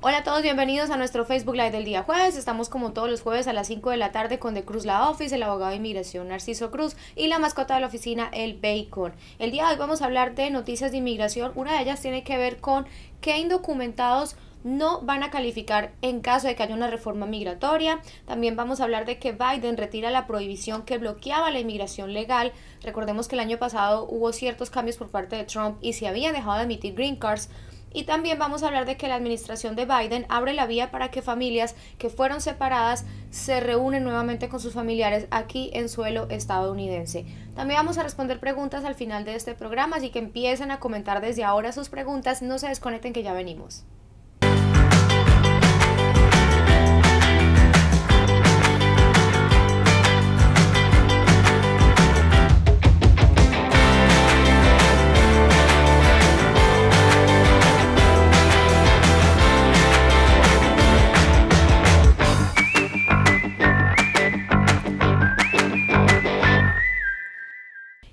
Hola a todos, bienvenidos a nuestro Facebook Live del día jueves. Estamos como todos los jueves a las 5 de la tarde con The Cruz La Office, el abogado de inmigración Narciso Cruz y la mascota de la oficina, el Bacon. El día de hoy vamos a hablar de noticias de inmigración. Una de ellas tiene que ver con qué indocumentados no van a calificar en caso de que haya una reforma migratoria. También vamos a hablar de que Biden retira la prohibición que bloqueaba la inmigración legal. Recordemos que el año pasado hubo ciertos cambios por parte de Trump y se habían dejado de emitir green cards. Y también vamos a hablar de que la administración de Biden abre la vía para que familias que fueron separadas se reúnen nuevamente con sus familiares aquí en suelo estadounidense. También vamos a responder preguntas al final de este programa, así que empiecen a comentar desde ahora sus preguntas. No se desconecten que ya venimos.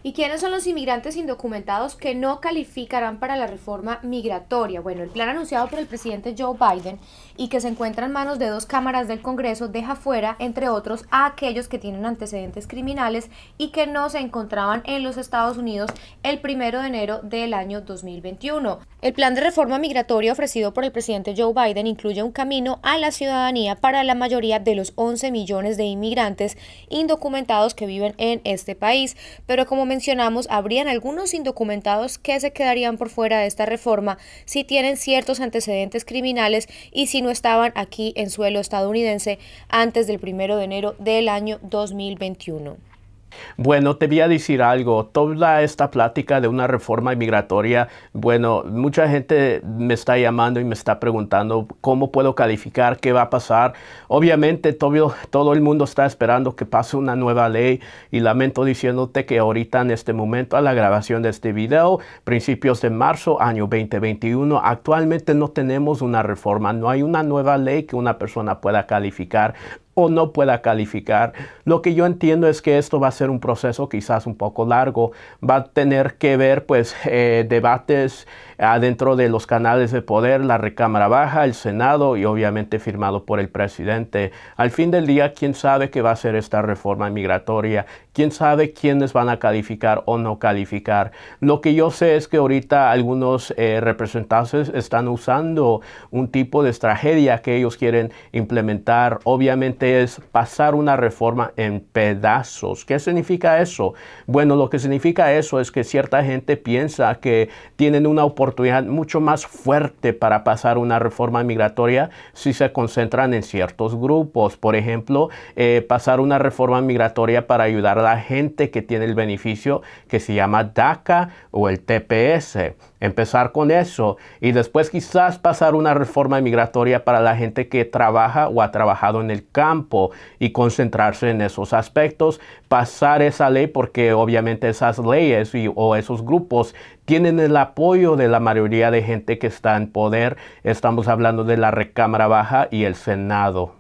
¿Y quiénes son los inmigrantes indocumentados que no calificarán para la reforma migratoria? Bueno, el plan anunciado por el presidente Joe Biden y que se encuentra en manos de dos cámaras del Congreso deja fuera, entre otros, a aquellos que tienen antecedentes criminales y que no se encontraban en los Estados Unidos el 1 de enero del año 2021. El plan de reforma migratoria ofrecido por el presidente Joe Biden incluye un camino a la ciudadanía para la mayoría de los 11 millones de inmigrantes indocumentados que viven en este país, pero como mencionamos, habrían algunos indocumentados que se quedarían por fuera de esta reforma si tienen ciertos antecedentes criminales y si no estaban aquí en suelo estadounidense antes del 1 de enero del año 2021. Bueno, te voy a decir algo. Toda esta plática de una reforma migratoria, bueno, mucha gente me está llamando y me está preguntando cómo puedo calificar, qué va a pasar. Obviamente todo el mundo está esperando que pase una nueva ley y lamento diciéndote que ahorita en este momento, a la grabación de este video, principios de marzo, año 2021, actualmente no tenemos una reforma, no hay una nueva ley que una persona pueda calificar o no pueda calificar. Lo que yo entiendo es que esto va a ser un proceso quizás un poco largo. Va a tener que ver pues debates adentro de los canales de poder, la Recámara Baja, el Senado y obviamente firmado por el presidente. Al fin del día, ¿quién sabe qué va a ser esta reforma migratoria? ¿Quién sabe quiénes van a calificar o no calificar? Lo que yo sé es que ahorita algunos representantes están usando un tipo de estrategia que ellos quieren implementar. Obviamente es pasar una reforma en pedazos. ¿Qué significa eso? Bueno, lo que significa eso es que cierta gente piensa que tienen una oportunidad mucho más fuerte para pasar una reforma migratoria si se concentran en ciertos grupos. Por ejemplo, pasar una reforma migratoria para ayudar a la gente que tiene el beneficio que se llama DACA o el TPS. Empezar con eso y después quizás pasar una reforma migratoria para la gente que trabaja o ha trabajado en el campo y concentrarse en esos aspectos, pasar esa ley porque obviamente esas leyes o esos grupos tienen el apoyo de la mayoría de gente que está en poder. Estamos hablando de la Recámara Baja y el Senado.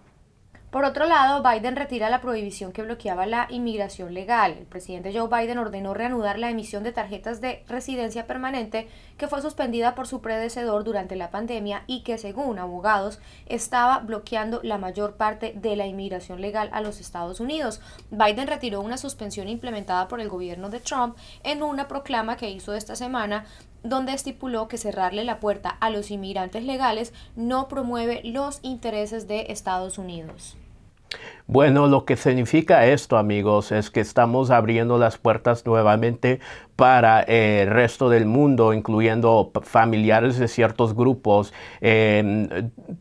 Por otro lado, Biden retira la prohibición que bloqueaba la inmigración legal. El presidente Joe Biden ordenó reanudar la emisión de tarjetas de residencia permanente que fue suspendida por su predecesor durante la pandemia y que, según abogados, estaba bloqueando la mayor parte de la inmigración legal a los Estados Unidos. Biden retiró una suspensión implementada por el gobierno de Trump en una proclama que hizo esta semana, donde estipuló que cerrarle la puerta a los inmigrantes legales no promueve los intereses de Estados Unidos. Bueno, lo que significa esto, amigos, es que estamos abriendo las puertas nuevamente para el resto del mundo, incluyendo familiares de ciertos grupos.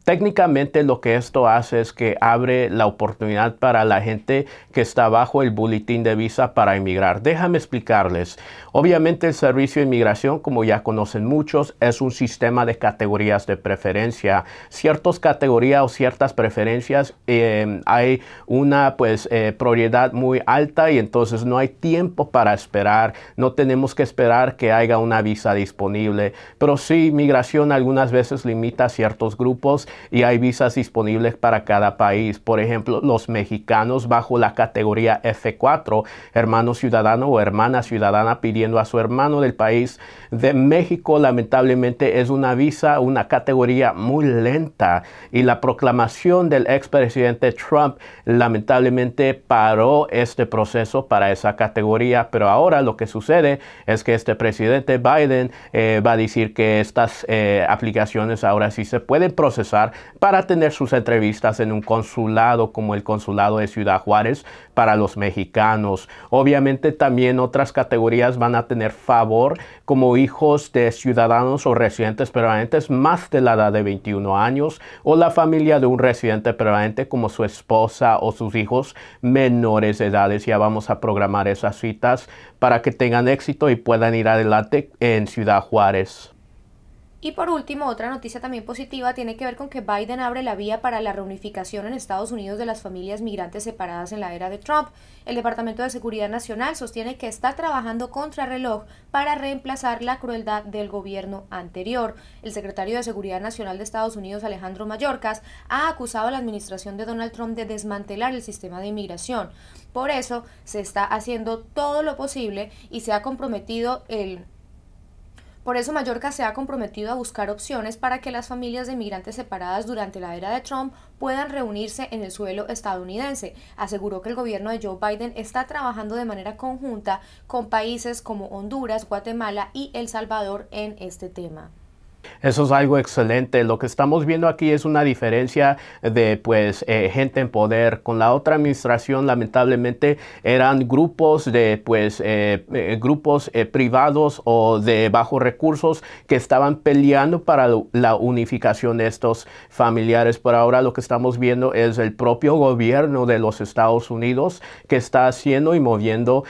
Técnicamente lo que esto hace es que abre la oportunidad para la gente que está bajo el boletín de visa para emigrar. Déjame explicarles. Obviamente el Servicio de Inmigración, como ya conocen muchos, es un sistema de categorías de preferencia. Ciertas categorías o ciertas preferencias hay una prioridad muy alta y entonces no hay tiempo para esperar. No tenemos que esperar que haya una visa disponible. Pero sí, migración algunas veces limita a ciertos grupos y hay visas disponibles para cada país. Por ejemplo, los mexicanos bajo la categoría F4, hermano ciudadano o hermana ciudadana, pidiendo a su hermano del país de México, lamentablemente es una visa, una categoría muy lenta, y la proclamación del expresidente Trump lamentablemente paró este proceso para esa categoría. Pero ahora lo que sucede es que este presidente Biden va a decir que estas aplicaciones ahora sí se pueden procesar para tener sus entrevistas en un consulado como el consulado de Ciudad Juárez para los mexicanos. Obviamente también otras categorías van a tener favor, como hijos de ciudadanos o residentes permanentes más de la edad de 21 años o la familia de un residente permanente como su esposa o sus hijos menores de edades. Ya vamos a programar esas citas para que tengan éxito y puedan ir adelante en Ciudad Juárez. Y por último, otra noticia también positiva tiene que ver con que Biden abre la vía para la reunificación en Estados Unidos de las familias migrantes separadas en la era de Trump. El Departamento de Seguridad Nacional sostiene que está trabajando contrarreloj para reemplazar la crueldad del gobierno anterior. El secretario de Seguridad Nacional de Estados Unidos, Alejandro Mayorkas, ha acusado a la administración de Donald Trump de desmantelar el sistema de inmigración. Por eso se está haciendo todo lo posible y se ha comprometido Por eso Mayorkas se ha comprometido a buscar opciones para que las familias de migrantes separadas durante la era de Trump puedan reunirse en el suelo estadounidense. Aseguró que el gobierno de Joe Biden está trabajando de manera conjunta con países como Honduras, Guatemala y El Salvador en este tema. Eso es algo excelente. Lo que estamos viendo aquí es una diferencia de gente en poder. Con la otra administración, lamentablemente, eran grupos de grupos privados o de bajos recursos que estaban peleando para la unificación de estos familiares. Por ahora lo que estamos viendo es el propio gobierno de los Estados Unidos que está haciendo y moviendo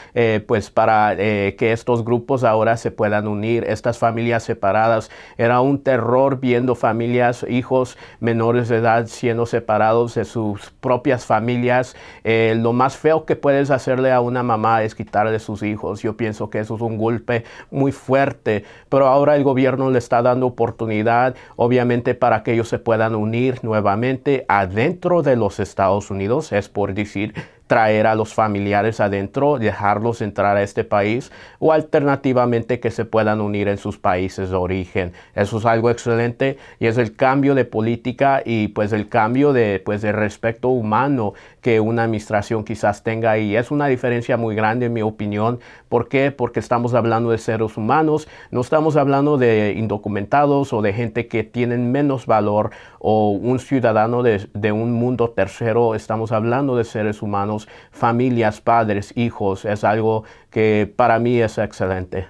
para que estos grupos ahora se puedan unir. Estas familias separadas era un terror viendo familias, hijos menores de edad siendo separados de sus propias familias. Lo más feo que puedes hacerle a una mamá es quitarle sus hijos. Yo pienso que eso es un golpe muy fuerte, pero ahora el gobierno le está dando oportunidad, obviamente, para que ellos se puedan unir nuevamente adentro de los Estados Unidos. Es por decir, traer a los familiares adentro, dejarlos entrar a este país, o alternativamente que se puedan unir en sus países de origen. Eso es algo excelente y es el cambio de política y el cambio de respeto humano que una administración quizás tenga, y es una diferencia muy grande en mi opinión. ¿Por qué? Porque estamos hablando de seres humanos, no estamos hablando de indocumentados o de gente que tienen menos valor o un ciudadano de un mundo tercero. Estamos hablando de seres humanos, familias, padres, hijos. Es algo que para mí es excelente.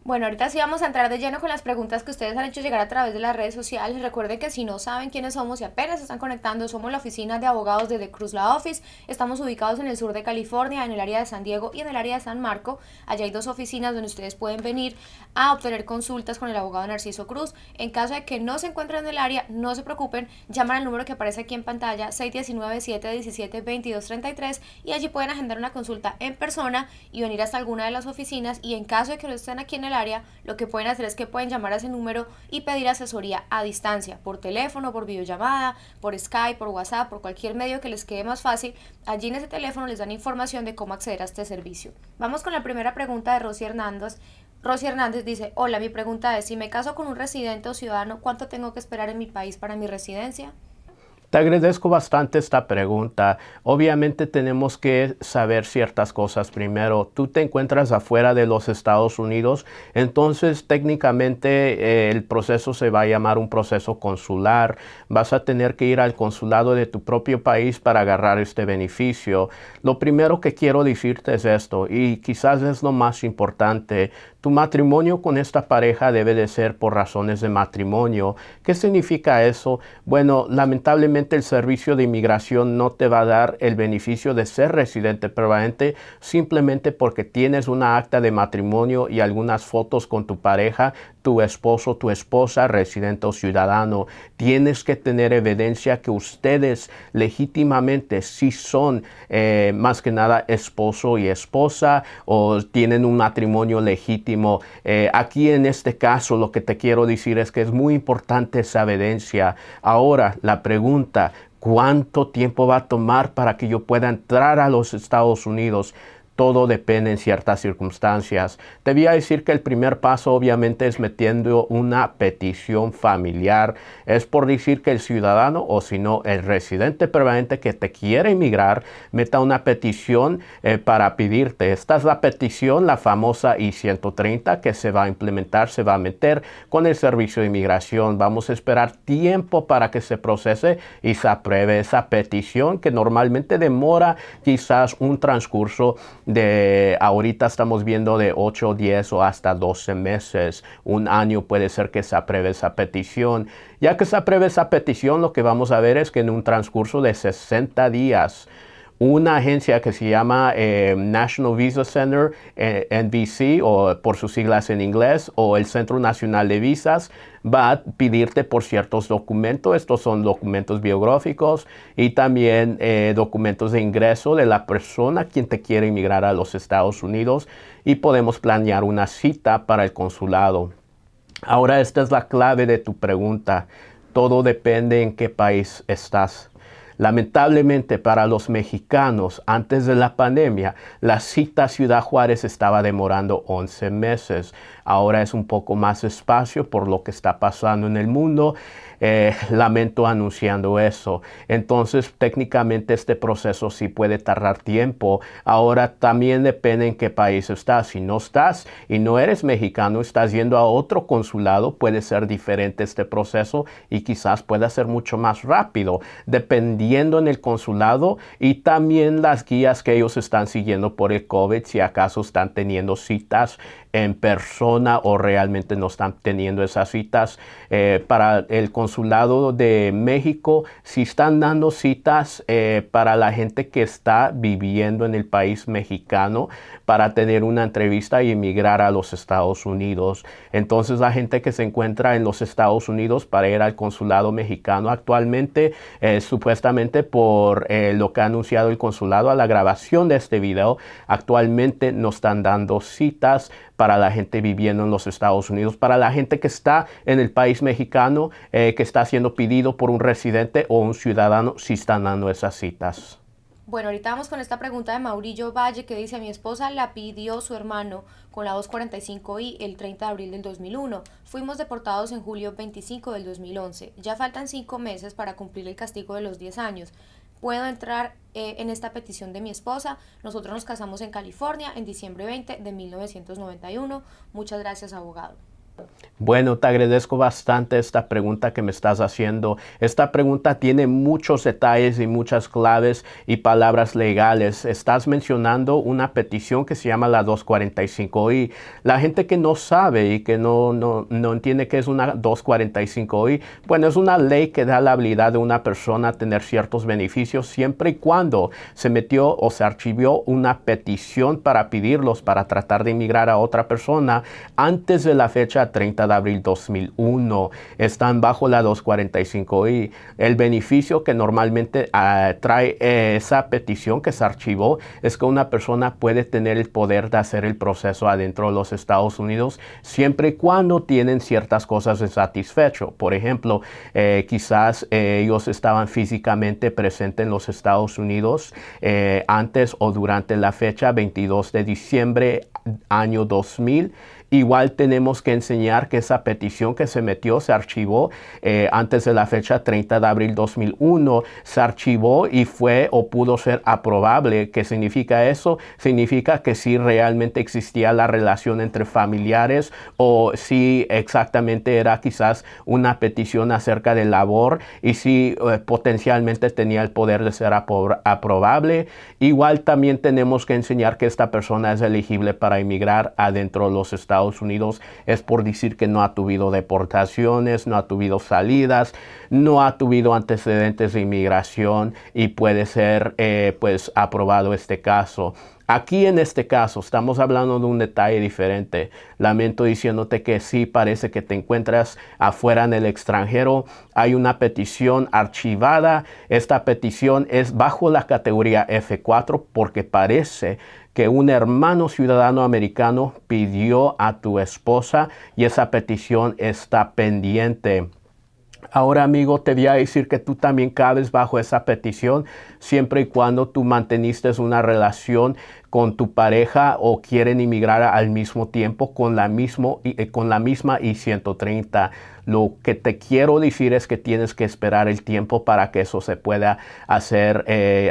Bueno, ahorita sí vamos a entrar de lleno con las preguntas que ustedes han hecho llegar a través de las redes sociales. Recuerden que si no saben quiénes somos y apenas se están conectando, somos la oficina de abogados de The Cruz Law Office. Estamos ubicados en el sur de California, en el área de San Diego y en el área de San Marco. Allá hay dos oficinas donde ustedes pueden venir a obtener consultas con el abogado Narciso Cruz. En caso de que no se encuentren en el área, no se preocupen, llaman al número que aparece aquí en pantalla, 619-717-2233, y allí pueden agendar una consulta en persona y venir hasta alguna de las oficinas. Y en caso de que no estén aquí en el área, lo que pueden hacer es que pueden llamar a ese número y pedir asesoría a distancia, por teléfono, por videollamada, por Skype, por WhatsApp, por cualquier medio que les quede más fácil. Allí en ese teléfono les dan información de cómo acceder a este servicio. Vamos con la primera pregunta de Rosy Hernández. Rosy Hernández dice: hola, mi pregunta es, si me caso con un residente o ciudadano, ¿cuánto tengo que esperar en mi país para mi residencia? Te agradezco bastante esta pregunta. Obviamente tenemos que saber ciertas cosas primero. Tú te encuentras afuera de los Estados Unidos, entonces técnicamente el proceso se va a llamar un proceso consular. Vas a tener que ir al consulado de tu propio país para agarrar este beneficio. Lo primero que quiero decirte es esto, y quizás es lo más importante. Tu matrimonio con esta pareja debe de ser por razones de matrimonio. ¿Qué significa eso? Bueno, lamentablemente el servicio de inmigración no te va a dar el beneficio de ser residente permanente simplemente porque tienes una acta de matrimonio y algunas fotos con tu pareja tu esposo, tu esposa, residente o ciudadano. Tienes que tener evidencia que ustedes legítimamente sí son más que nada esposo y esposa o tienen un matrimonio legítimo. Aquí en este caso lo que te quiero decir es que es muy importante esa evidencia. Ahora la pregunta, ¿cuánto tiempo va a tomar para que yo pueda entrar a los Estados Unidos? Todo depende en ciertas circunstancias. Te voy a decir que el primer paso obviamente es metiendo una petición familiar. Es por decir que el ciudadano o si no el residente permanente que te quiere emigrar meta una petición para pedirte. Esta es la petición, la famosa I-130 que se va a implementar, se va a meter con el Servicio de Inmigración. Vamos a esperar tiempo para que se procese y se apruebe esa petición que normalmente demora quizás un transcurso de ahorita estamos viendo de 8, 10 o hasta 12 meses. Un año puede ser que se apruebe esa petición. Ya que se apruebe esa petición, lo que vamos a ver es que en un transcurso de 60 días, una agencia que se llama National Visa Center, NVC, o por sus siglas en inglés, o el Centro Nacional de Visas, va a pedirte por ciertos documentos. Estos son documentos biográficos y también documentos de ingreso de la persona quien te quiere emigrar a los Estados Unidos y podemos planear una cita para el consulado. Ahora esta es la clave de tu pregunta. Todo depende en qué país estás. Lamentablemente para los mexicanos, antes de la pandemia, la cita a Ciudad Juárez estaba demorando 11 meses. Ahora es un poco más espacio por lo que está pasando en el mundo. Lamento anunciando eso. Entonces, técnicamente este proceso sí puede tardar tiempo. Ahora también depende en qué país estás. Si no estás y no eres mexicano, estás yendo a otro consulado, puede ser diferente este proceso y quizás pueda ser mucho más rápido, dependiendo en el consulado y también las guías que ellos están siguiendo por el COVID, si acaso están teniendo citas en persona o realmente no están teniendo esas citas. Para el consulado de México, si están dando citas para la gente que está viviendo en el país mexicano para tener una entrevista y emigrar a los Estados Unidos. Entonces la gente que se encuentra en los Estados Unidos para ir al consulado mexicano actualmente, supuestamente por lo que ha anunciado el consulado a la grabación de este video, actualmente no están dando citas para la gente viviendo en los Estados Unidos. Para la gente que está en el país mexicano, que está siendo pedido por un residente o un ciudadano, sí están dando esas citas. Bueno, ahorita vamos con esta pregunta de Maurillo Valle que dice: mi esposa la pidió su hermano con la 245I el 30 de abril del 2001. Fuimos deportados en julio 25 del 2011. Ya faltan 5 meses para cumplir el castigo de los 10 años. ¿Puedo entrar en esta petición de mi esposa? Nosotros nos casamos en California en diciembre 20 de 1991. Muchas gracias, abogado. Bueno, te agradezco bastante esta pregunta que me estás haciendo. Esta pregunta tiene muchos detalles y muchas claves y palabras legales. Estás mencionando una petición que se llama la 245I. La gente que no sabe y que no entiende qué es una 245I, bueno, es una ley que da la habilidad de una persona a tener ciertos beneficios siempre y cuando se metió o se archivió una petición para pedirlos, para tratar de emigrar a otra persona antes de la fecha 30 de abril 2001. Están bajo la 245I. El beneficio que normalmente trae esa petición que se archivó es que una persona puede tener el poder de hacer el proceso adentro de los Estados Unidos siempre y cuando tienen ciertas cosas insatisfechas. Por ejemplo, quizás ellos estaban físicamente presentes en los Estados Unidos antes o durante la fecha 22 de diciembre año 2000. Igual tenemos que enseñar que esa petición que se metió, se archivó antes de la fecha 30 de abril 2001, se archivó y fue o pudo ser aprobable. ¿Qué significa eso? Significa que sí realmente existía la relación entre familiares o si exactamente era quizás una petición acerca de labor y si potencialmente tenía el poder de ser aprobable. Igual también tenemos que enseñar que esta persona es elegible para emigrar adentro de los Estados Unidos. Es por decir que no ha tenido deportaciones, no ha tenido salidas, no ha tenido antecedentes de inmigración y puede ser pues aprobado este caso. Aquí en este caso estamos hablando de un detalle diferente. Lamento diciéndote que sí parece que te encuentras afuera en el extranjero. Hay una petición archivada. Esta petición es bajo la categoría F4 porque parece que un hermano ciudadano americano pidió a tu esposa y esa petición está pendiente. Ahora, amigo, te voy a decir que tú también cabes bajo esa petición siempre y cuando tú manteniste una relación con tu pareja o quieren inmigrar al mismo tiempo con la misma I-130. Lo que te quiero decir es que tienes que esperar el tiempo para que eso se pueda hacer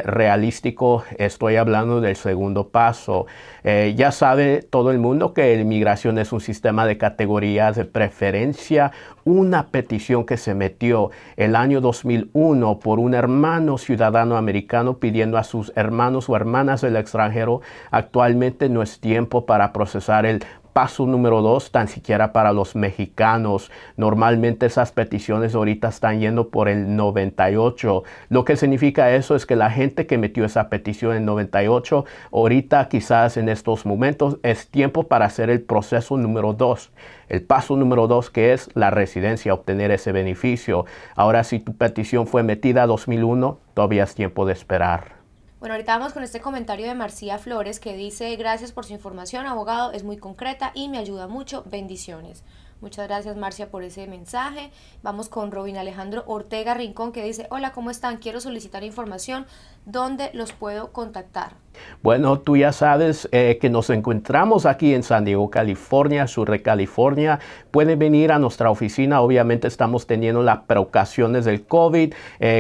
realístico. Estoy hablando del segundo paso. Ya sabe todo el mundo que la inmigración es un sistema de categorías de preferencia. Una petición que se metió el año 2001 por un hermano ciudadano americano pidiendo a sus hermanos o hermanas del extranjero. Actualmente no es tiempo para procesar el paso número 2, tan siquiera para los mexicanos. Normalmente esas peticiones ahorita están yendo por el 98. Lo que significa eso es que la gente que metió esa petición en 98, ahorita quizás en estos momentos es tiempo para hacer el proceso número 2. El paso número 2, que es la residencia, obtener ese beneficio. Ahora, si tu petición fue metida en 2001, todavía es tiempo de esperar. Bueno, ahorita vamos con este comentario de Marcia Flores que dice: gracias por su información, abogado, es muy concreta y me ayuda mucho, bendiciones. Muchas gracias, Marcia, por ese mensaje. Vamos con Robin Alejandro Ortega Rincón que dice: hola, ¿cómo están? Quiero solicitar información. ¿Dónde los puedo contactar? Bueno, tú ya sabes que nos encontramos aquí en San Diego, California, sur de California. Pueden venir a nuestra oficina. Obviamente estamos teniendo las precauciones del COVID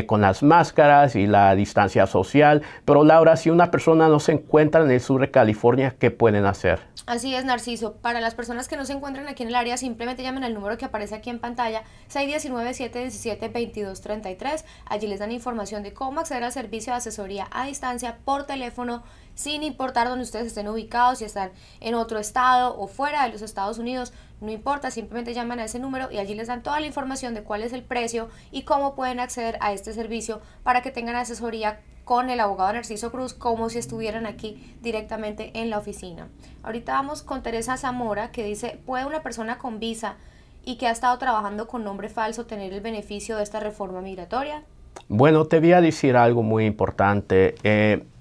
con las máscaras y la distancia social. Pero Laura, si una persona no se encuentra en el sur de California, ¿qué pueden hacer? Así es, Narciso. Para las personas que no se encuentran aquí en el área, simplemente llamen al número que aparece aquí en pantalla, 619-717-2233. Allí les dan información de cómo acceder al servicio de asesoría a distancia por teléfono, sin importar dónde ustedes estén ubicados, si están en otro estado o fuera de los Estados Unidos. No importa, simplemente llaman a ese número y allí les dan toda la información de cuál es el precio y cómo pueden acceder a este servicio para que tengan asesoría con el abogado Narciso Cruz como si estuvieran aquí directamente en la oficina. Ahorita vamos con Teresa Zamora que dice: ¿puede una persona con visa y que ha estado trabajando con nombre falso tener el beneficio de esta reforma migratoria? Bueno, te voy a decir algo muy importante.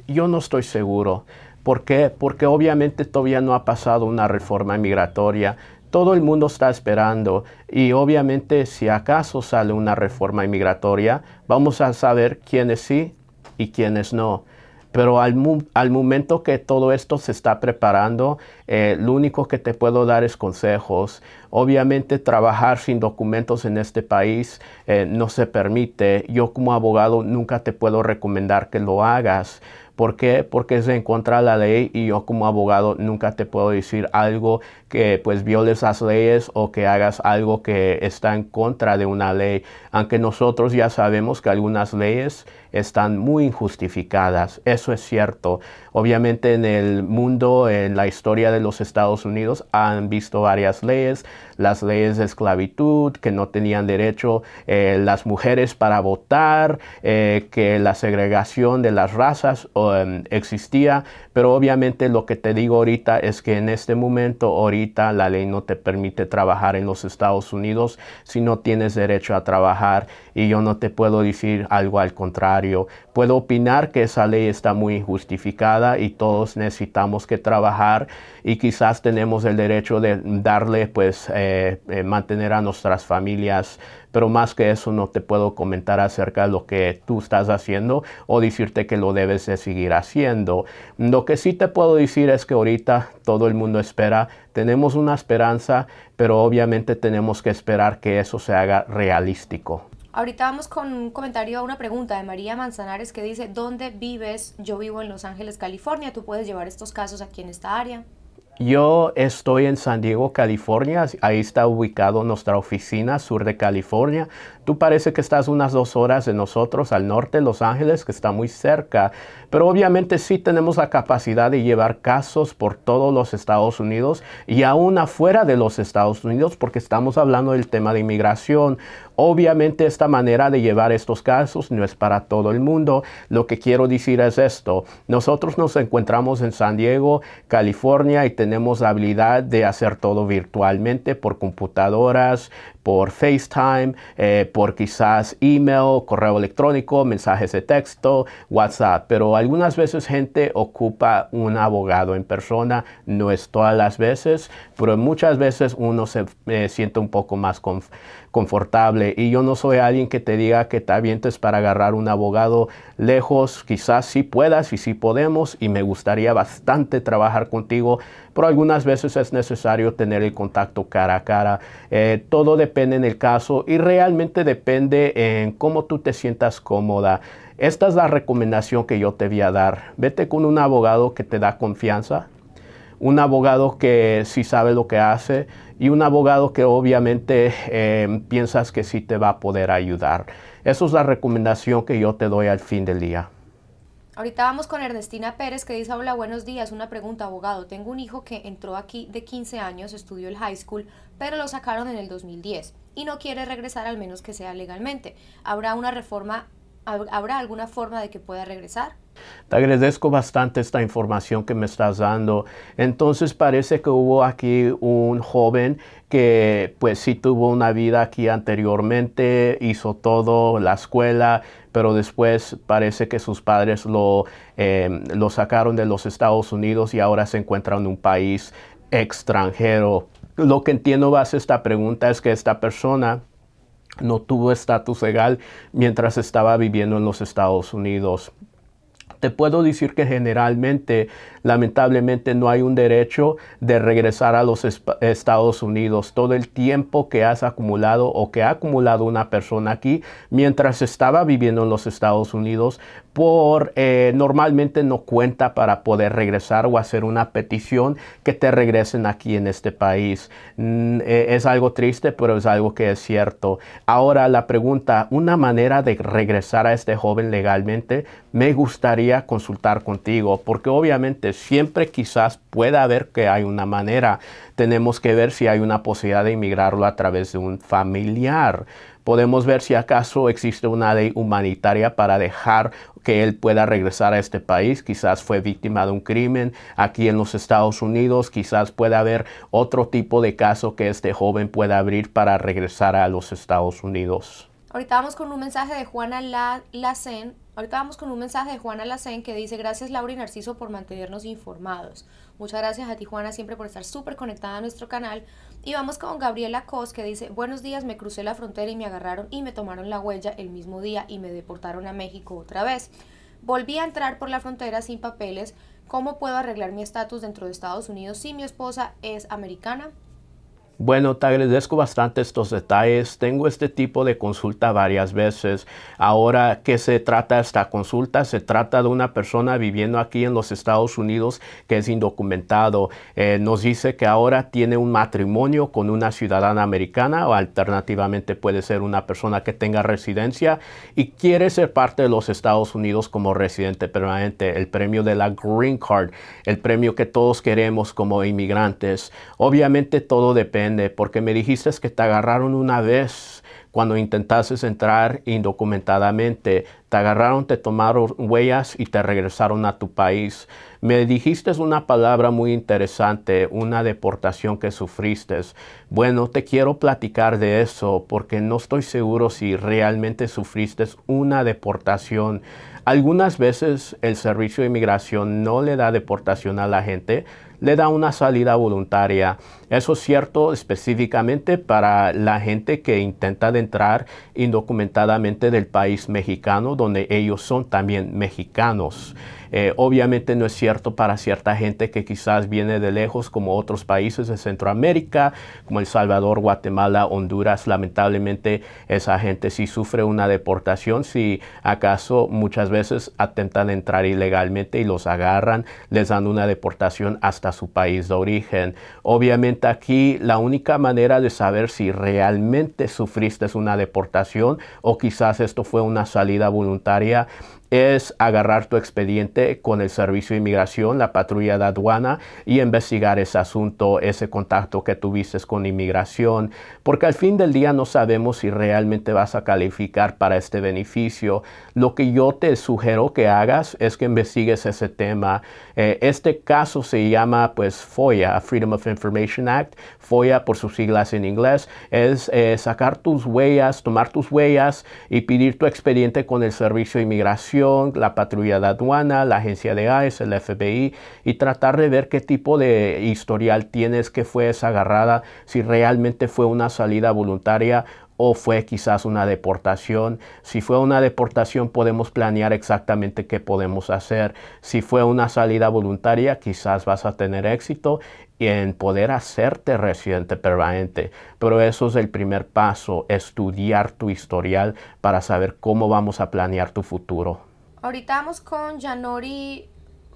Yo no estoy seguro. ¿Por qué? Porque obviamente todavía no ha pasado una reforma migratoria. Todo el mundo está esperando y obviamente si acaso sale una reforma migratoria, vamos a saber quiénes sí y quiénes no. Pero al momento que todo esto se está preparando, lo único que te puedo dar es consejos. Obviamente trabajar sin documentos en este país no se permite. Yo como abogado nunca te puedo recomendar que lo hagas. ¿Por qué? Porque es en contra de la ley y yo como abogado nunca te puedo decir algo que pues violes las leyes o que hagas algo que está en contra de una ley. Aunque nosotros ya sabemos que algunas leyes están muy injustificadas. Eso es cierto. Obviamente en el mundo, en la historia de los Estados Unidos, han visto varias leyes. Las leyes de esclavitud, que no tenían derecho las mujeres para votar, que la segregación de las razas existía. Pero obviamente lo que te digo ahorita es que en este momento, ahorita la ley no te permite trabajar en los Estados Unidos si no tienes derecho a trabajar. Y yo no te puedo decir algo al contrario. Puedo opinar que esa ley está muy injustificada y todos necesitamos que trabajar y quizás tenemos el derecho de darle, pues, mantener a nuestras familias. Pero más que eso no te puedo comentar acerca de lo que tú estás haciendo o decirte que lo debes de seguir haciendo. Lo que sí te puedo decir es que ahorita todo el mundo espera, tenemos una esperanza, pero obviamente tenemos que esperar que eso se haga realístico. Ahorita vamos con un comentario, una pregunta de María Manzanares que dice: ¿dónde vives? Yo vivo en Los Ángeles, California. ¿Tú puedes llevar estos casos aquí en esta área? Yo estoy en San Diego, California. Ahí está ubicado nuestra oficina, sur de California. Tú parece que estás unas 2 horas de nosotros, al norte de Los Ángeles, que está muy cerca. Pero obviamente sí tenemos la capacidad de llevar casos por todos los Estados Unidos y aún afuera de los Estados Unidos, porque estamos hablando del tema de inmigración. Obviamente esta manera de llevar estos casos no es para todo el mundo. Lo que quiero decir es esto. Nosotros nos encontramos en San Diego, California, y tenemos la habilidad de hacer todo virtualmente por computadoras, por FaceTime, por quizás email, correo electrónico, mensajes de texto, WhatsApp. Pero algunas veces gente ocupa un abogado en persona. No es todas las veces, pero muchas veces uno se siente un poco más confortable. Y yo no soy alguien que te diga que te avientes para agarrar un abogado lejos. Quizás sí puedas y sí podemos, y me gustaría bastante trabajar contigo, pero algunas veces es necesario tener el contacto cara a cara. Todo depende en el caso y realmente depende en cómo tú te sientas cómoda. Esta es la recomendación que yo te voy a dar. Vete con un abogado que te da confianza, un abogado que sí sabe lo que hace y un abogado que obviamente piensas que sí te va a poder ayudar. Esa es la recomendación que yo te doy al fin del día. Ahorita vamos con Ernestina Pérez, que dice: hola, buenos días, una pregunta, abogado. Tengo un hijo que entró aquí de 15 años, estudió el high school, pero lo sacaron en el 2010 y no quiere regresar al menos que sea legalmente. ¿Habrá alguna forma de que pueda regresar? Te agradezco bastante esta información que me estás dando. Entonces parece que hubo aquí un joven que pues sí tuvo una vida aquí anteriormente, hizo todo, la escuela, pero después parece que sus padres lo sacaron de los Estados Unidos y ahora se encuentra en un país extranjero. Lo que entiendo base esta pregunta es que esta persona no tuvo estatus legal mientras estaba viviendo en los Estados Unidos. Te puedo decir que generalmente, lamentablemente, no hay un derecho de regresar a los Estados Unidos. Todo el tiempo que has acumulado o que ha acumulado una persona aquí mientras estaba viviendo en los Estados Unidos, normalmente no cuenta para poder regresar o hacer una petición que te regresen aquí en este país. Es algo triste, pero es algo que es cierto. Ahora la pregunta, una manera de regresar a este joven legalmente, me gustaría consultar contigo, porque obviamente siempre quizás pueda haber que hay una manera. Tenemos que ver si hay una posibilidad de inmigrarlo a través de un familiar. Podemos ver si acaso existe una ley humanitaria para dejar que él pueda regresar a este país. Quizás fue víctima de un crimen aquí en los Estados Unidos. Quizás pueda haber otro tipo de caso que este joven pueda abrir para regresar a los Estados Unidos. Ahorita vamos con un mensaje de Juana Lacén. Que dice: gracias Laura y Narciso por mantenernos informados. Muchas gracias a ti, Juana, siempre por estar súper conectada a nuestro canal. Y vamos con Gabriela Cos, que dice: buenos días, me crucé la frontera y me agarraron y me tomaron la huella el mismo día y me deportaron a México otra vez. Volví a entrar por la frontera sin papeles. ¿Cómo puedo arreglar mi estatus dentro de Estados Unidos si mi esposa es americana? Bueno, te agradezco bastante estos detalles. Tengo este tipo de consulta varias veces. Ahora, ¿qué se trata esta consulta? Se trata de una persona viviendo aquí en los Estados Unidos que es indocumentado. Nos dice que ahora tiene un matrimonio con una ciudadana americana, o alternativamente puede ser una persona que tenga residencia y quiere ser parte de los Estados Unidos como residente permanente. El premio de la Green Card, el premio que todos queremos como inmigrantes. Obviamente todo depende, porque me dijiste que te agarraron una vez cuando intentaste entrar indocumentadamente. Te agarraron, te tomaron huellas y te regresaron a tu país. Me dijiste una palabra muy interesante, una deportación que sufriste. Bueno, te quiero platicar de eso porque no estoy seguro si realmente sufriste una deportación. Algunas veces el Servicio de Inmigración no le da deportación a la gente, le da una salida voluntaria. Eso es cierto específicamente para la gente que intenta de entrar indocumentadamente del país mexicano, donde ellos son también mexicanos. Obviamente no es cierto para cierta gente que quizás viene de lejos, como otros países de Centroamérica, como El Salvador, Guatemala, Honduras. Lamentablemente esa gente sí sufre una deportación si acaso muchas veces intentan entrar ilegalmente y los agarran, les dan una deportación hasta su país de origen. Obviamente aquí la única manera de saber si realmente sufriste una deportación o quizás esto fue una salida voluntaria es agarrar tu expediente directamente con el Servicio de Inmigración, la patrulla de aduana, y investigar ese asunto, ese contacto que tuviste con inmigración, porque al fin del día no sabemos si realmente vas a calificar para este beneficio. Lo que yo te sugiero que hagas es que investigues ese tema. Este caso se llama pues FOIA, Freedom of Information Act. FOIA por sus siglas en inglés es sacar tus huellas, tomar tus huellas y pedir tu expediente con el Servicio de Inmigración, la patrulla de aduana, la agencia de ICE, el FBI, y tratar de ver qué tipo de historial tienes, que fue esa agarrada, si realmente fue una salida voluntaria o fue quizás una deportación. Si fue una deportación, podemos planear exactamente qué podemos hacer. Si fue una salida voluntaria, quizás vas a tener éxito en poder hacerte residente permanente. Pero eso es el primer paso, estudiar tu historial para saber cómo vamos a planear tu futuro. Ahorita vamos con Yanori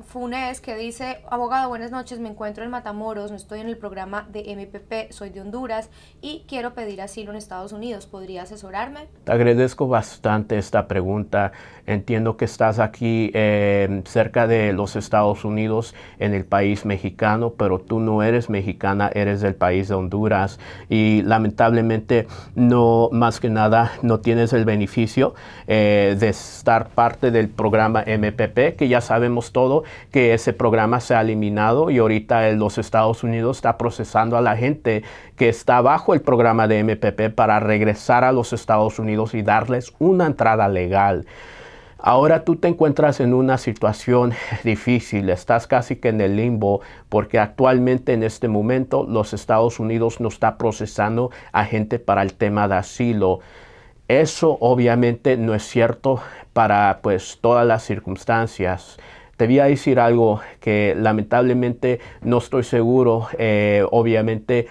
Funes, que dice: abogado, buenas noches, me encuentro en Matamoros, no estoy en el programa de MPP, soy de Honduras y quiero pedir asilo en Estados Unidos, ¿podría asesorarme? Te agradezco bastante esta pregunta. Entiendo que estás aquí cerca de los Estados Unidos, en el país mexicano, pero tú no eres mexicana, eres del país de Honduras y lamentablemente no, más que nada, no tienes el beneficio de estar parte del programa MPP, que ya sabemos todo, que ese programa se ha eliminado y ahorita en los Estados Unidos está procesando a la gente que está bajo el programa de MPP para regresar a los Estados Unidos y darles una entrada legal. Ahora tú te encuentras en una situación difícil, estás casi que en el limbo, porque actualmente en este momento los Estados Unidos no está procesando a gente para el tema de asilo. Eso obviamente no es cierto para pues todas las circunstancias. Te voy a decir algo que lamentablemente no estoy seguro, obviamente,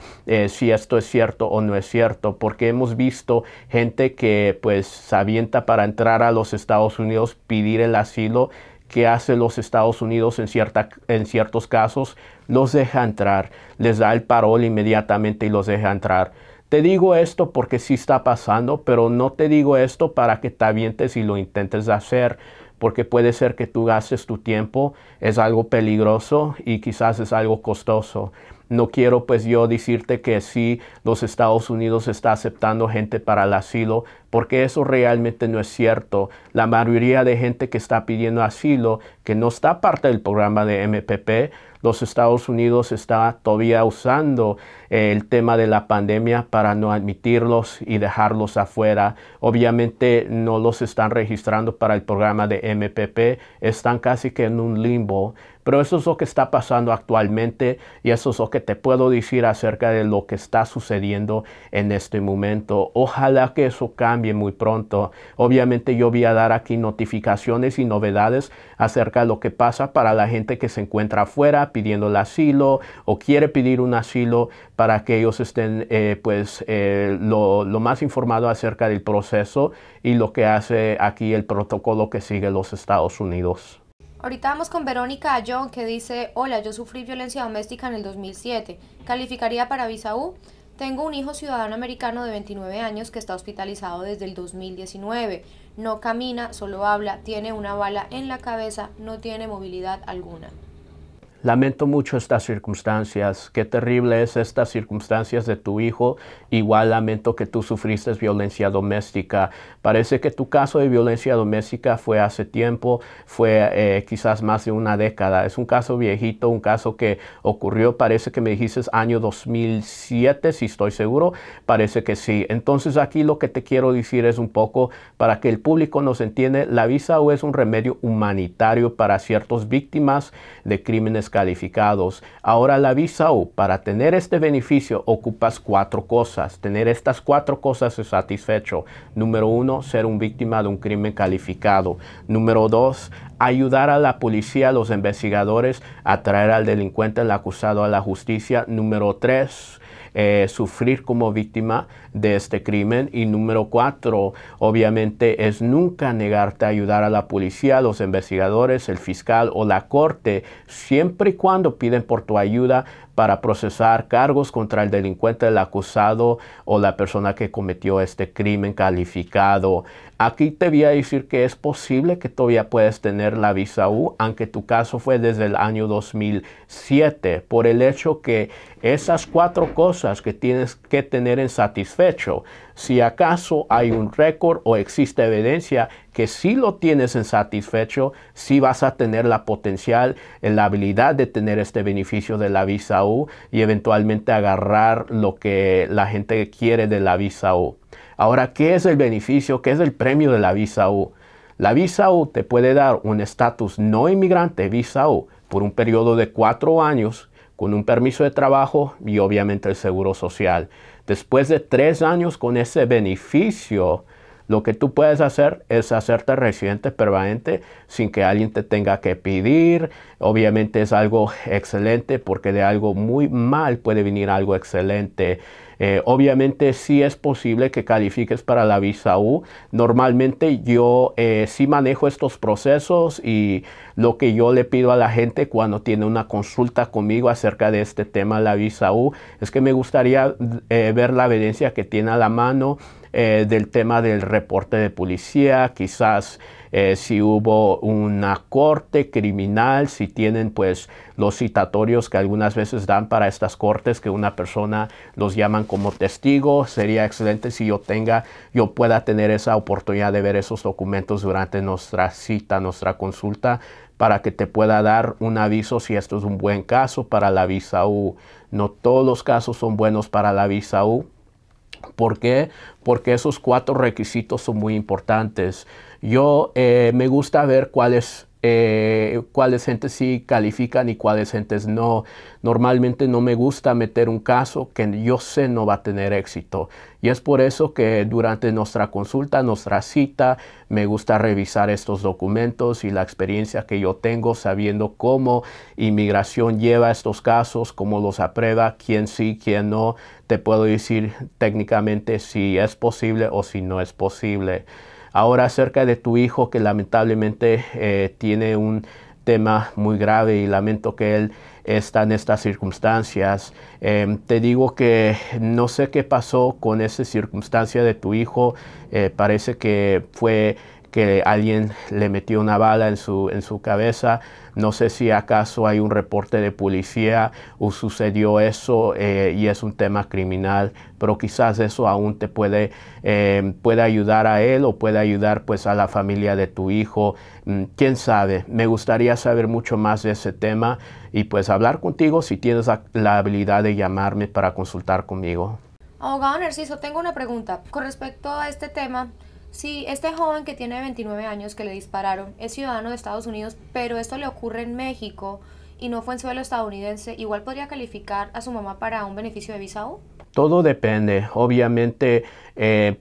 si esto es cierto o no es cierto, porque hemos visto gente que pues se avienta para entrar a los Estados Unidos, pedir el asilo, que hace los Estados Unidos en ciertos casos, los deja entrar, les da el parol inmediatamente y los deja entrar. Te digo esto porque sí está pasando, pero no te digo esto para que te avientes y lo intentes hacer, porque puede ser que tú gastes tu tiempo, es algo peligroso y quizás es algo costoso. No quiero pues yo decirte que sí, los Estados Unidos está aceptando gente para el asilo, porque eso realmente no es cierto. La mayoría de gente que está pidiendo asilo, que no está parte del programa de MPP, los Estados Unidos está todavía usando el tema de la pandemia para no admitirlos y dejarlos afuera. Obviamente no los están registrando para el programa de MPP, están casi que en un limbo. Pero eso es lo que está pasando actualmente y eso es lo que te puedo decir acerca de lo que está sucediendo en este momento. Ojalá que eso cambie muy pronto. Obviamente yo voy a dar aquí notificaciones y novedades acerca de lo que pasa para la gente que se encuentra afuera pidiendo el asilo o quiere pedir un asilo, para que ellos estén lo más informado acerca del proceso y lo que hace aquí el protocolo que sigue los Estados Unidos. Ahorita vamos con Verónica Ayón, que dice: hola, yo sufrí violencia doméstica en el 2007. ¿Calificaría para visa U? Tengo un hijo ciudadano americano de 29 años que está hospitalizado desde el 2019. No camina, solo habla, tiene una bala en la cabeza, no tiene movilidad alguna. Lamento mucho estas circunstancias. Qué terrible es estas circunstancias de tu hijo. Igual lamento que tú sufriste violencia doméstica. Parece que tu caso de violencia doméstica fue hace tiempo, fue quizás más de una década. Es un caso viejito, un caso que ocurrió, parece que me dijiste año 2007, si estoy seguro. Parece que sí. Entonces aquí lo que te quiero decir es un poco para que el público nos entienda. La visa U es un remedio humanitario para ciertas víctimas de crímenes calificados. Ahora la visa U, para tener este beneficio ocupas 4 cosas. Tener estas 4 cosas es satisfecho. Número 1, ser un víctima de un crimen calificado. Número 2, ayudar a la policía, a los investigadores a traer al delincuente, al acusado a la justicia. Número 3, sufrir como víctima de este crimen. Y número 4, obviamente, es nunca negarte a ayudar a la policía, a los investigadores, el fiscal o la corte, siempre y cuando piden por tu ayuda para procesar cargos contra el delincuente, el acusado o la persona que cometió este crimen calificado. Aquí te voy a decir que es posible que todavía puedes tener la visa U, aunque tu caso fue desde el año 2007, por el hecho que esas 4 cosas que tienes que tener en satisfecho, si acaso hay un récord o existe evidencia que sí lo tienes en satisfecho, sí vas a tener la potencial, la habilidad de tener este beneficio de la visa U y eventualmente agarrar lo que la gente quiere de la visa U. Ahora, ¿qué es el beneficio? ¿Qué es el premio de la visa U? La visa U te puede dar un estatus no inmigrante, visa U, por un periodo de 4 años, con un permiso de trabajo y obviamente el seguro social. Después de 3 años con ese beneficio, lo que tú puedes hacer es hacerte residente permanente sin que alguien te tenga que pedir. Obviamente es algo excelente porque de algo muy mal puede venir algo excelente. Obviamente sí es posible que califiques para la visa U. Normalmente yo sí manejo estos procesos y lo que yo le pido a la gente cuando tiene una consulta conmigo acerca de este tema de la visa U es que me gustaría ver la evidencia que tiene a la mano del tema del reporte de policía, quizás si hubo una corte criminal, si tienen pues los citatorios que algunas veces dan para estas cortes, que una persona los llaman como testigo. Sería excelente si yo pueda tener esa oportunidad de ver esos documentos durante nuestra cita, nuestra consulta, para que te pueda dar un aviso si esto es un buen caso para la visa U. No todos los casos son buenos para la visa U. ¿Por qué? Porque esos 4 requisitos son muy importantes. Yo me gusta ver cuáles gentes sí califican y cuáles gentes no. Normalmente no me gusta meter un caso que yo sé no va a tener éxito. Y es por eso que durante nuestra consulta, nuestra cita, me gusta revisar estos documentos y la experiencia que yo tengo sabiendo cómo inmigración lleva estos casos, cómo los aprueba, quién sí, quién no. Te puedo decir técnicamente si es posible o si no es posible. Ahora acerca de tu hijo que lamentablemente tiene un tema muy grave y lamento que él está en estas circunstancias. Te digo que no sé qué pasó con esa circunstancia de tu hijo. Parece que fue que alguien le metió una bala en su cabeza. No sé si acaso hay un reporte de policía o sucedió eso y es un tema criminal, pero quizás eso aún te puede ayudar a él o puede ayudar pues a la familia de tu hijo. ¿Quién sabe? Me gustaría saber mucho más de ese tema y pues hablar contigo si tienes la habilidad de llamarme para consultar conmigo. Abogado Narciso, tengo una pregunta con respecto a este tema. Si este joven que tiene 29 años que le dispararon es ciudadano de Estados Unidos, pero esto le ocurre en México y no fue en suelo estadounidense, ¿igual podría calificar a su mamá para un beneficio de visa U? Todo depende. Obviamente,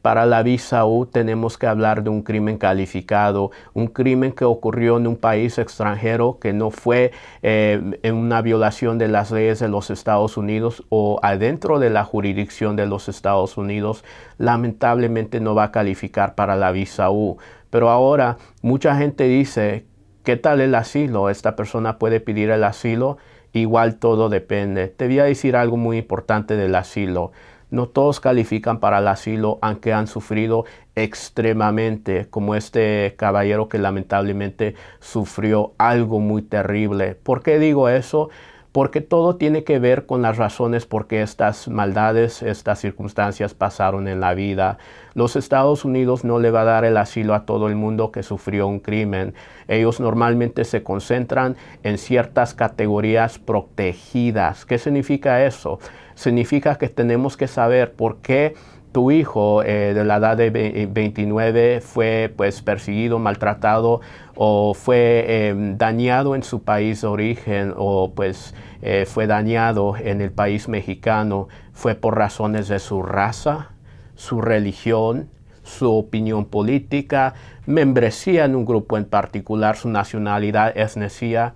para la visa U tenemos que hablar de un crimen calificado, un crimen que ocurrió en un país extranjero que no fue en una violación de las leyes de los Estados Unidos o adentro de la jurisdicción de los Estados Unidos. Lamentablemente no va a calificar para la visa U. Pero ahora mucha gente dice, ¿qué tal el asilo? ¿Esta persona puede pedir el asilo? Igual todo depende. Te voy a decir algo muy importante del asilo. No todos califican para el asilo, aunque han sufrido extremadamente, como este caballero que lamentablemente sufrió algo muy terrible. ¿Por qué digo eso? Porque todo tiene que ver con las razones por qué estas maldades, estas circunstancias pasaron en la vida. Los Estados Unidos no le va a dar el asilo a todo el mundo que sufrió un crimen. Ellos normalmente se concentran en ciertas categorías protegidas. ¿Qué significa eso? Significa que tenemos que saber por qué tu hijo de la edad de 29 fue pues perseguido, maltratado o fue dañado en su país de origen o pues fue dañado en el país mexicano. Fue por razones de su raza, su religión, su opinión política, membresía en un grupo en particular, su nacionalidad, etnia.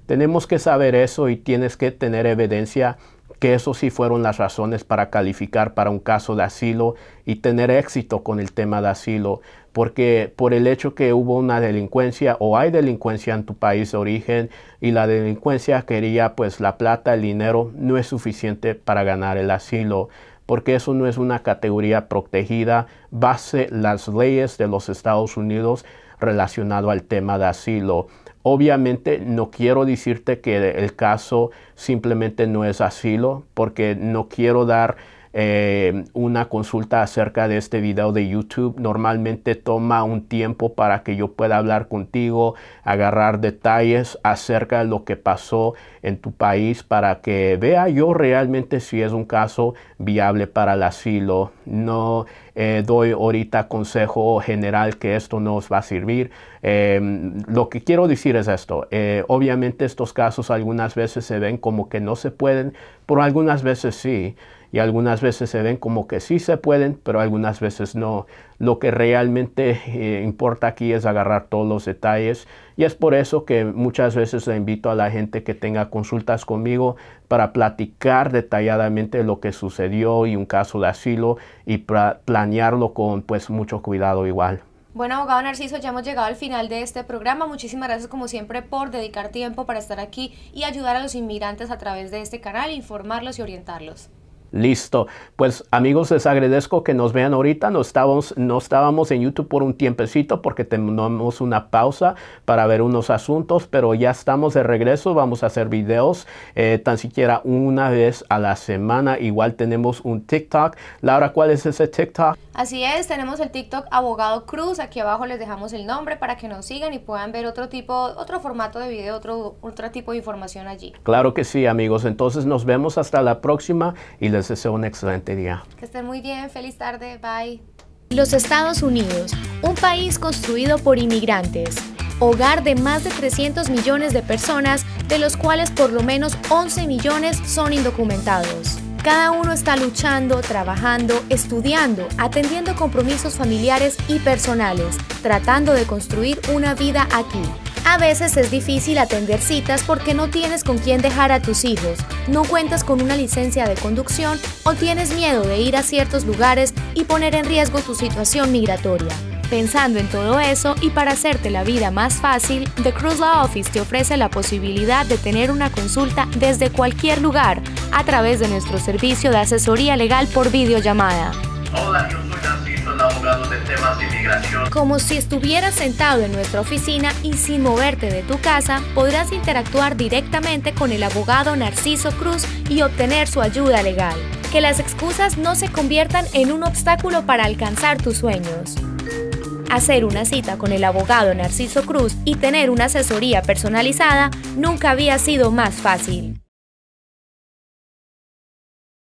Tenemos que saber eso y tienes que tener evidencia que eso sí fueron las razones para calificar para un caso de asilo y tener éxito con el tema de asilo. porque por el hecho que hubo una delincuencia o hay delincuencia en tu país de origen y la delincuencia quería pues la plata, el dinero, no es suficiente para ganar el asilo, porque eso no es una categoría protegida base las leyes de los Estados Unidos relacionado al tema de asilo. Obviamente no quiero decirte que el caso simplemente no es asilo, porque no quiero dar una consulta acerca de este video de YouTube. Normalmente toma un tiempo para que yo pueda hablar contigo, agarrar detalles acerca de lo que pasó en tu país para que vea yo realmente si es un caso viable para el asilo. No doy ahorita consejo general que esto no os va a servir. Lo que quiero decir es esto. Obviamente estos casos algunas veces se ven como que no se pueden, pero algunas veces sí. Y algunas veces se ven como que sí se pueden, pero algunas veces no. Lo que realmente importa aquí es agarrar todos los detalles. Y es por eso que muchas veces le invito a la gente que tenga consultas conmigo para platicar detalladamente lo que sucedió y un caso de asilo y planearlo con pues mucho cuidado igual. Bueno, abogado Narciso, ya hemos llegado al final de este programa. Muchísimas gracias como siempre por dedicar tiempo para estar aquí y ayudar a los inmigrantes a través de este canal, informarlos y orientarlos. Listo, pues amigos, les agradezco que nos vean ahorita. No estábamos en YouTube por un tiempecito porque tenemos una pausa para ver unos asuntos, pero ya estamos de regreso. Vamos a hacer videos tan siquiera una vez a la semana. Igual tenemos un TikTok. Laura, ¿cuál es ese TikTok? Así es, tenemos el TikTok Abogado Cruz. Aquí abajo les dejamos el nombre para que nos sigan y puedan ver otro formato de video, otro tipo de información allí. Claro que sí, amigos. Entonces nos vemos hasta la próxima y les deseo un excelente día. Que estén muy bien, feliz tarde, bye. Los Estados Unidos, un país construido por inmigrantes, hogar de más de 300 millones de personas, de los cuales por lo menos 11 millones son indocumentados. Cada uno está luchando, trabajando, estudiando, atendiendo compromisos familiares y personales, tratando de construir una vida aquí. A veces es difícil atender citas porque no tienes con quién dejar a tus hijos, no cuentas con una licencia de conducción o tienes miedo de ir a ciertos lugares y poner en riesgo tu situación migratoria. Pensando en todo eso y para hacerte la vida más fácil, The Cruz Law Office te ofrece la posibilidad de tener una consulta desde cualquier lugar a través de nuestro servicio de asesoría legal por videollamada. Hola, yo soy Narciso, el abogado de temas de inmigración. Como si estuvieras sentado en nuestra oficina y sin moverte de tu casa, podrás interactuar directamente con el abogado Narciso Cruz y obtener su ayuda legal. Que las excusas no se conviertan en un obstáculo para alcanzar tus sueños. Hacer una cita con el abogado Narciso Cruz y tener una asesoría personalizada nunca había sido más fácil.